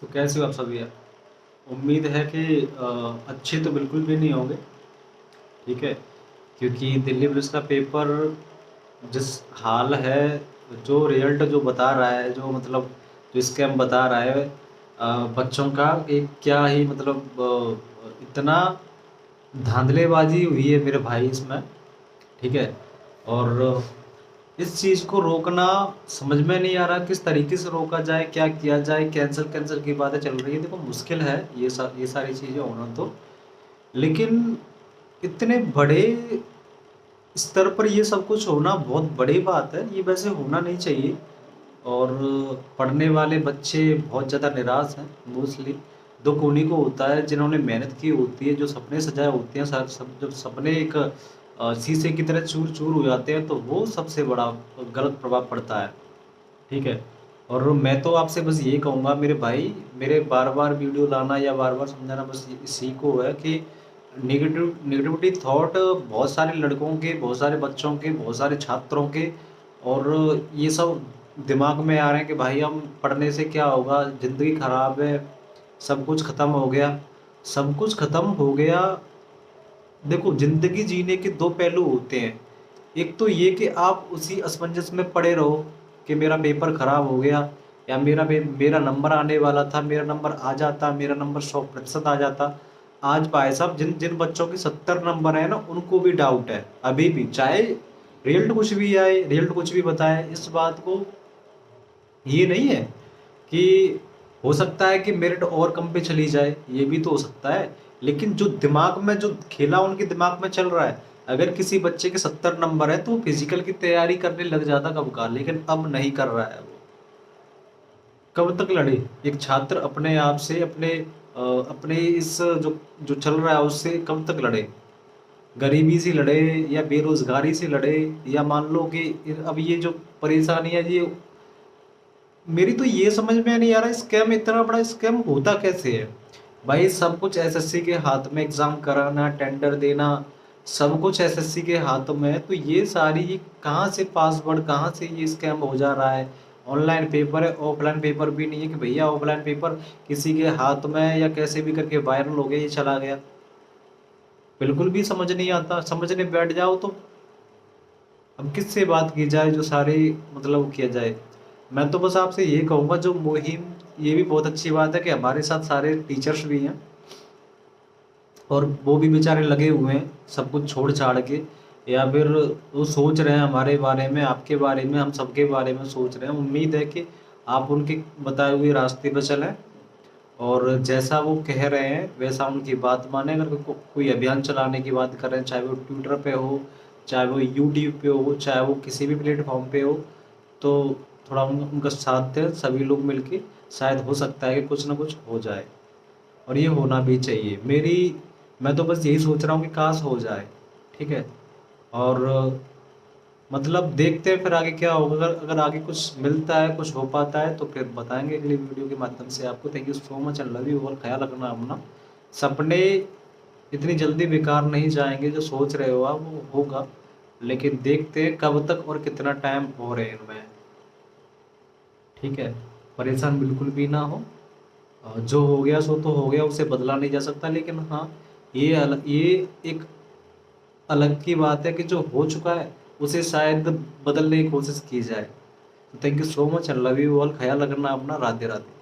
तो कैसे हो आप सभी यार। उम्मीद है कि अच्छे तो बिल्कुल भी नहीं होंगे। ठीक है। क्योंकि दिल्ली पुलिस का पेपर जिस हाल है, जो रिजल्ट जो बता रहा है, जो मतलब जो स्कैम बता रहा है बच्चों का, एक क्या ही मतलब इतना धांधलेबाजी हुई है मेरे भाई इसमें। ठीक है। और इस चीज़ को रोकना समझ में नहीं आ रहा किस तरीके से रोका जाए, क्या किया जाए। कैंसर कैंसर की बातें चल रही है, देखो मुश्किल है ये सारी चीज़ें होना तो। लेकिन इतने बड़े स्तर पर ये सब कुछ होना बहुत बड़ी बात है, ये वैसे होना नहीं चाहिए। और पढ़ने वाले बच्चे बहुत ज़्यादा निराश हैं मोस्टली। दुख उन्हीं को होता है जिन्होंने मेहनत की होती है, जो सपने सजाए होते हैं। सब जब सपने एक शीशे की तरह चूर चूर हो जाते हैं तो वो सबसे बड़ा गलत प्रभाव पड़ता है। ठीक है। और मैं तो आपसे बस यही कहूँगा मेरे भाई, मेरे बार बार वीडियो लाना या बार बार समझाना बस इसी को है कि नेगेटिविटी थॉट बहुत सारे लड़कों के, बहुत सारे बच्चों के, बहुत सारे छात्रों के। और ये सब दिमाग में आ रहे हैं कि भाई हम पढ़ने से क्या होगा, ज़िंदगी खराब है, सब कुछ ख़त्म हो गया। सब कुछ ख़त्म हो गया। देखो ज़िंदगी जीने के दो पहलू होते हैं। एक तो ये कि आप उसी असमंजस में पड़े रहो कि मेरा पेपर खराब हो गया, या मेरा नंबर आने वाला था, मेरा नंबर आ जाता, मेरा नंबर 100% आ जाता। आज भाई साहब जिन जिन बच्चों के 70 नंबर है ना, उनको भी डाउट है अभी भी, चाहे रिजल्ट कुछ भी आए, रिजल्ट कुछ भी बताए इस बात को। ये नहीं है कि हो सकता है कि मेरिट और कम पे चली जाए, ये भी तो हो सकता है। लेकिन जो दिमाग में जो खेला उनके दिमाग में चल रहा है, अगर किसी बच्चे के 70 नंबर है तो वो फिजिकल की तैयारी करने लग जाता कब का, लेकिन अब नहीं कर रहा है वो। कब तक लड़े एक छात्र अपने आप से, अपने इस जो जो चल रहा है उससे कब तक लड़े। गरीबी से लड़े, या बेरोजगारी से लड़े, या मान लो कि अब ये जो परेशानी है ये, मेरी तो ये समझ में नहीं आ रहा स्कैम, इतना बड़ा स्कैम होता कैसे है। भाई सब कुछ एसएससी के हाथ में, एग्जाम कराना, टेंडर देना, सब कुछ एसएससी के हाथ में है। तो ये सारी कहाँ से पासवर्ड, कहाँ से ये स्कैम हो जा रहा है। ऑनलाइन पेपर है, ऑफलाइन पेपर भी नहीं है कि भैया ऑफलाइन पेपर किसी के हाथ में या कैसे भी करके वायरल हो गया, ये चला गया। बिल्कुल भी समझ नहीं आता, समझने बैठ जाओ तो अब किससे बात की जाए, जो सारे मतलब किया जाए। मैं तो बस आपसे ये कहूँगा जो मुहिम, ये भी बहुत अच्छी बात है कि हमारे साथ सारे टीचर्स भी हैं, और वो भी बेचारे लगे हुए हैं सब कुछ छोड़ छाड़ के, या फिर वो सोच रहे हैं हमारे बारे में, आपके बारे में, हम सबके बारे में सोच रहे हैं। उम्मीद है कि आप उनके बताए हुए रास्ते पर चलें, और जैसा वो कह रहे हैं वैसा उनकी बात माने। अगर कोई अभियान चलाने की बात कर रहे हैं, चाहे वो ट्विटर पे हो, चाहे वो यूट्यूब पे हो, चाहे वो किसी भी प्लेटफॉर्म पे हो, तो थोड़ा उनका साथ दें सभी लोग मिलके। शायद हो सकता है कि कुछ ना कुछ हो जाए, और ये होना भी चाहिए। मैं तो बस यही सोच रहा हूँ कि काश हो जाए। ठीक है। और मतलब देखते हैं फिर आगे क्या होगा। अगर अगर आगे कुछ मिलता है, कुछ हो पाता है तो फिर बताएंगे अगली वीडियो के माध्यम से आपको। Thank you so much, I love you, और ख्याल रखना अपना। सपने इतनी जल्दी बेकार नहीं जाएंगे, जो सोच रहे हो आप वो होगा। लेकिन देखते हैं कब तक और कितना टाइम हो रहे हैं इनमें। ठीक है। परेशान बिल्कुल भी ना हो। जो हो गया सो तो हो गया, उसे बदला नहीं जा सकता। लेकिन हाँ, ये एक अलग की बात है कि जो हो चुका है उसे शायद बदलने की कोशिश की जाए। तो thank you so much, I love you all, ख्याल रखना अपना, राधे राधे।